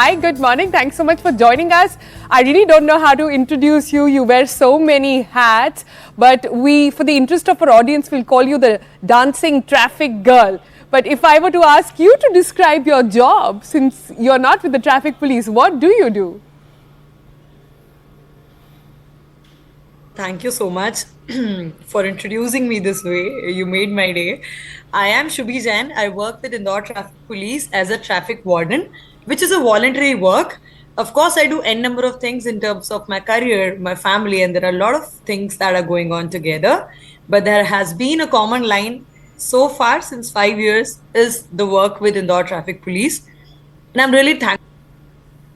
Hi, good morning. Thanks so much for joining us. I really don't know how to introduce you. You wear so many hats, but for the interest of our audience, will call you the dancing traffic girl. But if I were to ask you to describe your job, since you're not with the traffic police, what do you do? Thank you so much for introducing me this way. You made my day. I am Shubhi Jain. I work with Indore Traffic Police as a traffic warden, which is a voluntary work. Of course, I do n number of things in terms of my career, my family, and there are a lot of things that are going on together. But there has been a common line so far since 5 years is the work with Indore Traffic Police. And I'm really thankful.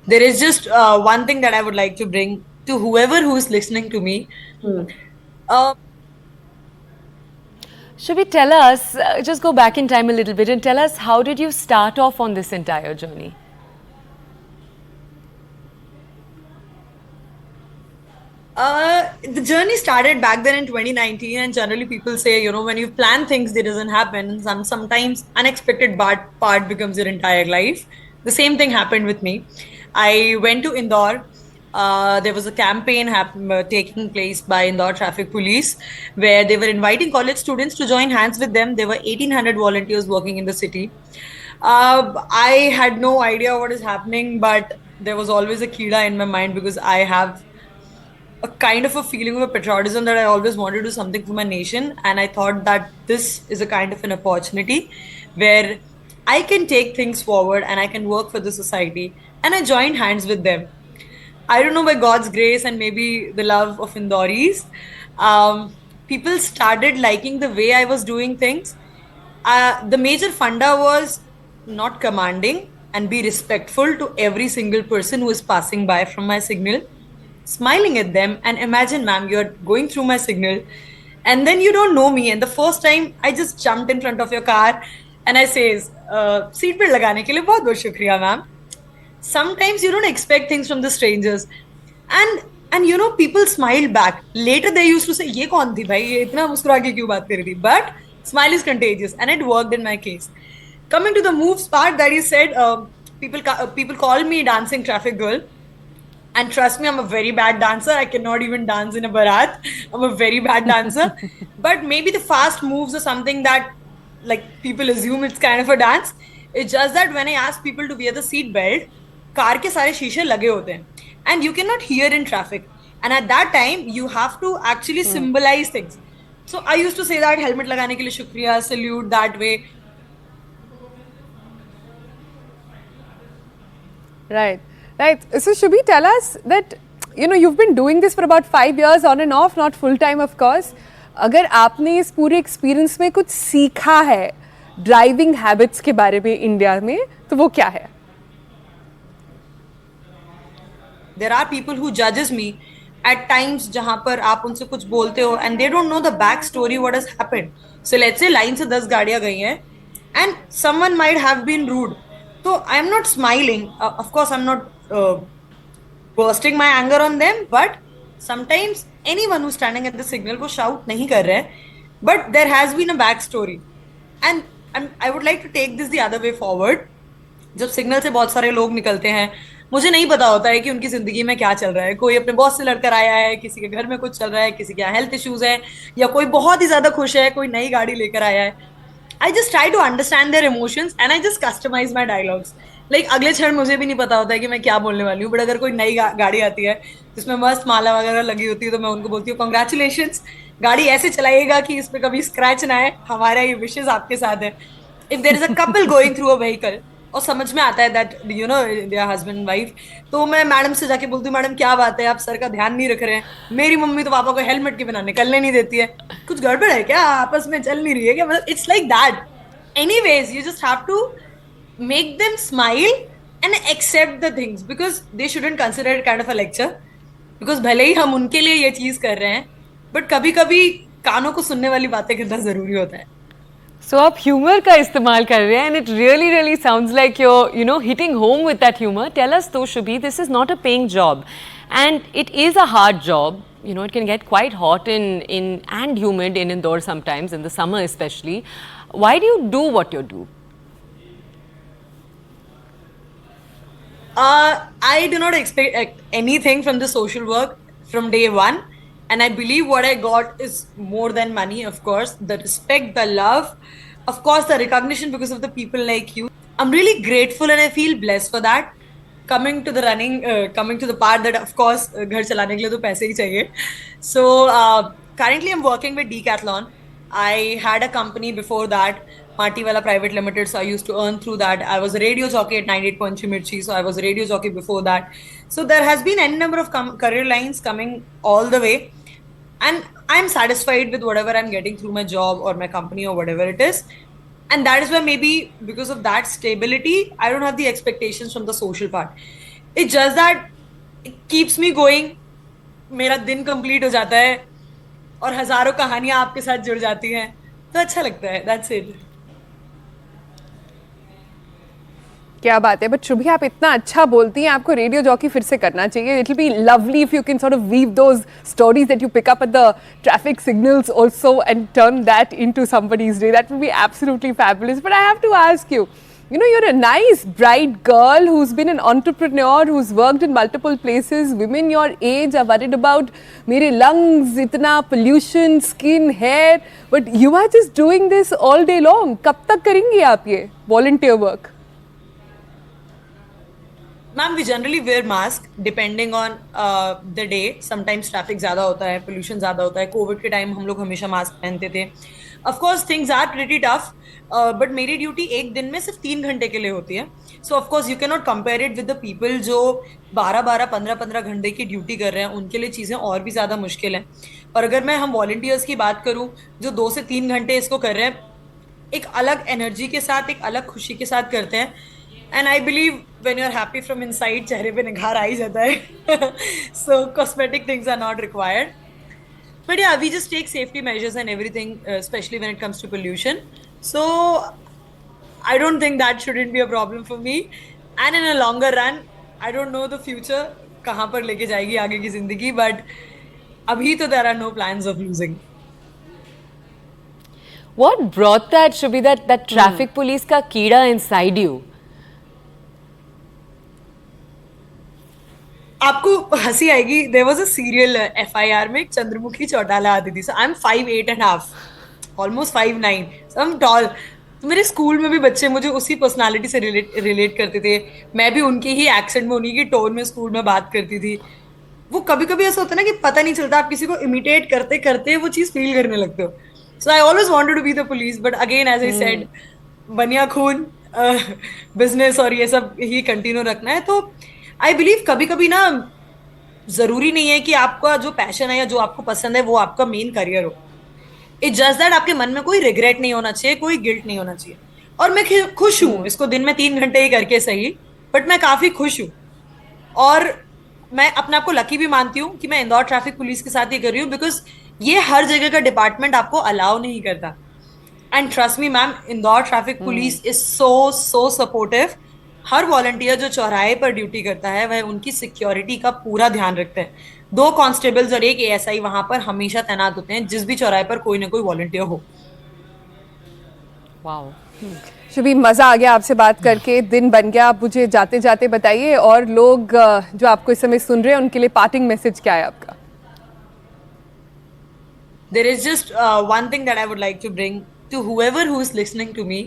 There is just one thing that I would like to bring to whoever who is listening to me. Uh, Should we tell us, just go back in time a little bit and tell us how did you start off on this entire journey? the journey started back then in 2019, and generally people say, when you plan things, they doesn't happen. Sometimes unexpected part becomes your entire life. The same thing happened with me. I went to Indore. There was a campaign taking place by Indore Traffic Police where they were inviting college students to join hands with them. There were 1,800 volunteers working in the city. I had no idea what is happening, but there was always a kida in my mind because I have a kind of a feeling of a patriotism that I always wanted to do something for my nation. And I thought that this is a kind of an opportunity where I can take things forward and I can work for the society. And I joined hands with them. I don't know, by God's grace and maybe the love of Indoris, people started liking the way I was doing things. The major funda was not commanding and be respectful to every single person who is passing by from my signal, smiling at them. And imagine, ma'am, you're going through my signal and then you don't know me. And the first time I just jumped in front of your car and I says, seat belt lagane ke liye bahut bahut shukriya, ma'am. Sometimes you don't expect things from the strangers. And people smiled back. Later they used to say, ye kaun thi bhai, ye itna muskura ke kyun baat kar rahi thi? But smile is contagious and it worked in my case. Coming to the moves part that you said, people call me dancing traffic girl. And trust me, I'm a very bad dancer. I cannot even dance in a barat. I'm a very bad dancer. But maybe the fast moves are something that, like, people assume it's kind of a dance. It's just that when I ask people to wear the seat belt, car ke sare shishe lage hote hain. And you cannot hear in traffic. And at that time, you have to actually symbolize things. So I used to say that helmet lagane ke liye shukriya, salute that way. Right, right. So, Shubhi, tell us that, you've been doing this for about 5 years on and off, not full time, of course. अगर आपने इस पूरे experience में कुछ सीखा है driving habits के बारे में इंडिया में, तो वो क्या है? There are people who judges me at times जहां पर आप उनसे कुछ बोलते हो and they don't know the back story what has happened. So let's say line से 10 गाड़ियां गई हैं and someone might have been rude. So I'm not smiling. Of course, I'm not bursting my anger on them, but sometimes anyone who's standing at the signal को shout नहीं कर रहे हैं. But there has been a back story. And I would like to take this the other way forward. जब signal से बहुत सारे लोग निकलते हैं, मुझे नहीं पता होता है कि उनकी जिंदगी में क्या चल रहा है. कोई अपने बॉस से लड़कर आया है, किसी के घर में कुछ चल रहा है, किसी के यहाँ हेल्थ इश्यूज है, या कोई बहुत ही ज्यादा खुश है, कोई नई गाड़ी लेकर आया है. I just try to understand their emotions and I just customise my dialogues. Like अगले क्षण मुझे भी नहीं पता होता है कि मैं क्या बोलने वाली हूँ, बट अगर कोई नई गाड़ी आती है जिसमें मस्त माला वगैरह लगी होती है तो मैं उनको बोलती हूँ कॉन्ग्रेचुलेशंस, गाड़ी ऐसे चलाइएगा कि इस पे कभी स्क्रैच ना आए, हमारा ये विशेष आपके साथ है. If there is a couple going through a vehicle और समझ में आता है दैट देयर हस्बैंड वाइफ, तो मैं मैडम से जाके बोलती हूँ, मैडम क्या बात है, आप सर का ध्यान नहीं रख रहे हैं, मेरी मम्मी तो पापा को हेलमेट के बिना निकलने नहीं देती है, कुछ गड़बड़ है क्या, आपस में चल नहीं रही है क्या, मतलब it's like that. Anyways, you just have to make them smile and accept the things because they shouldn't consider it kind of a lecture. Because भले ही हम उनके लिए ये चीज कर रहे हैं, but कभी कभी कानों को सुनने वाली बातें करना जरूरी होता है. So आप humor का इस्तेमाल कर रहे हैं and it really sounds like you're hitting home with that humor. Tell us though, Shubhi, this is not a paying job and it is a hard job. It can get quite hot and humid in Indore sometimes, in the summer especially. Why do you do what you do? I do not expect anything from the social work from day one. And I believe what I got is more than money, of course. The respect, the love, of course, the recognition because of the people like you. I'm really grateful and I feel blessed for that. Coming to the part that, of course, घर चलाने के लिए तो पैसे ही चाहिए. So, currently I'm working with Decathlon. I had a company before that, Martiwala Private Limited, so I used to earn through that. I was a radio jockey at 98.3 Mirchi, so I was a radio jockey before that. So there has been n number of career lines coming all the way, and I'm satisfied with whatever I'm getting through my job or my company or whatever it is. And that is why maybe because of that stability, I don't have the expectations from the social part. It's just that it keeps me going. मेरा दिन complete हो जाता है और हजारों कहानियां आपके साथ जुड़ जाती हैं तो अच्छा लगता है. That's it. क्या बात है. बट शुभी आप इतना अच्छा बोलती हैं, आपको रेडियो जॉकी फिर से करना चाहिए. It will be lovely if you can sort of weave those stories that you pick up at the traffic signals also and turn that into somebody's day. That will be absolutely fabulous. But I have to ask you, you know, you're a nice bright girl who's been an entrepreneur, who's worked in multiple places. Women your age are worried about mere lungs, itna pollution, skin, hair, but you are just doing this all day long. कब तक करेंगी आप ये volunteer work? Ma'am, we generally wear mask depending on the day. Sometimes traffic ज़्यादा होता है, pollution ज़्यादा होता है. COVID के टाइम हम लोग हमेशा मास्क पहनते थे. Of course, things are pretty tough, but मेरी ड्यूटी एक दिन में सिर्फ 3 घंटे के लिए होती है. So of course, you cannot compare it with the people जो 12-12, 15-15 घंटे की ड्यूटी कर रहे हैं. उनके लिए चीज़ें और भी ज़्यादा मुश्किल हैं. और अगर मैं हम वॉलंटियर्स की बात करूँ जो 2 से 3 घंटे इसको कर रहे हैं, एक अलग एनर्जी के साथ, एक अलग खुशी के साथ करते हैं. And I believe when you're happy from inside, चेहरे पे निखार आ ही जाता है. So cosmetic things are not required. But yeah, we just take safety measures and everything, especially when it comes to pollution. So I don't think that shouldn't be a problem for me. And in a longer run, I don't know the future कहाँ पर लेके जाएगी आगे की जिंदगी. But अभी तो there are no plans of losing. What brought that, Shubhi, that traffic police का कीड़ा inside you? आपको हंसी आएगी. There was a serial FIR में एक चंद्रमुखी चौटाला आती थी. So I am 5'8.5", almost 5'9", so I am tall. तो मेरे स्कूल में भी बच्चे मुझे उसी पर्सनालिटी से रिलेट करते थे. मैं भी उनकी ही एक्सेंट में, उन्हीं की टोन में स्कूल में बात करती थी. वो कभी कभी ऐसा होता है ना कि पता नहीं चलता, आप किसी को इमिटेट करते करते वो चीज़ फील करने लगते हो. So I always wanted to be the police, but again as I said, बनिया खून, बिजनेस और ये सब ही कंटिन्यू रखना है. तो आई बिलीव कभी कभी ना जरूरी नहीं है कि आपका जो पैशन है या जो आपको पसंद है वो आपका मेन करियर हो. इट्स जस्ट दैट आपके मन में कोई रिग्रेट नहीं होना चाहिए, कोई गिल्ट नहीं होना चाहिए. और मैं खुश हूँ इसको दिन में 3 घंटे ही करके सही, बट मैं काफी खुश हूँ. और मैं अपने आप को लकी भी मानती हूँ कि मैं इंदौर ट्रैफिक पुलिस के साथ ये कर रही हूँ, बिकॉज ये हर जगह का डिपार्टमेंट आपको अलाउ नहीं करता. And trust me ma'am, Indore traffic police is so supportive. Her volunteer जो चौराहे पर ड्यूटी करता है वह उनकी सिक्योरिटी का पूरा ध्यान रखते हैं. 2 कांस्टेबल्स और 1 ASI वहां पर हमेशा तैनात होते हैं जिस भी चौराहे पर कोई ना कोई वॉलंटियर हो. वाओ. शुभी, मज़ा आ गया आपसे बात करके. दिन बन गया. आप मुझे जाते जाते बताइए, और लोग जो आपको इस समय सुन रहे हैं उनके लिए पार्टिंग मैसेज क्या है आपका? There is just one thing that I would like to bring to whoever who is listening to me.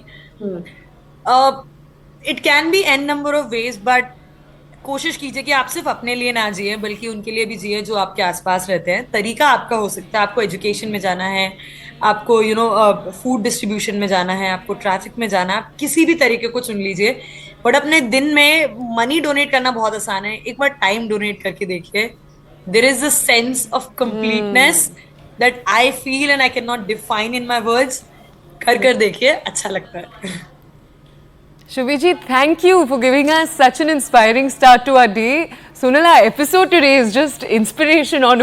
It can be n number of ways, but कोशिश कीजिए कि आप सिर्फ अपने लिए ना जिए, बल्कि उनके लिए भी जिए जो आपके आसपास रहते हैं. तरीका आपका हो सकता है. आपको एजुकेशन में जाना है, आपको फूड डिस्ट्रीब्यूशन में जाना है, आपको ट्रैफिक में जाना है, आप किसी भी तरीके को चुन लीजिए. बट अपने दिन में मनी डोनेट करना बहुत आसान है, एक बार टाइम डोनेट करके देखिए. There is a sense of completeness that I feel and I can not define in my words. कर देखिए, अच्छा लगता है. Shubhi ji, thank you for giving us such an inspiring start to our day. Sonal, our episode today is just inspiration on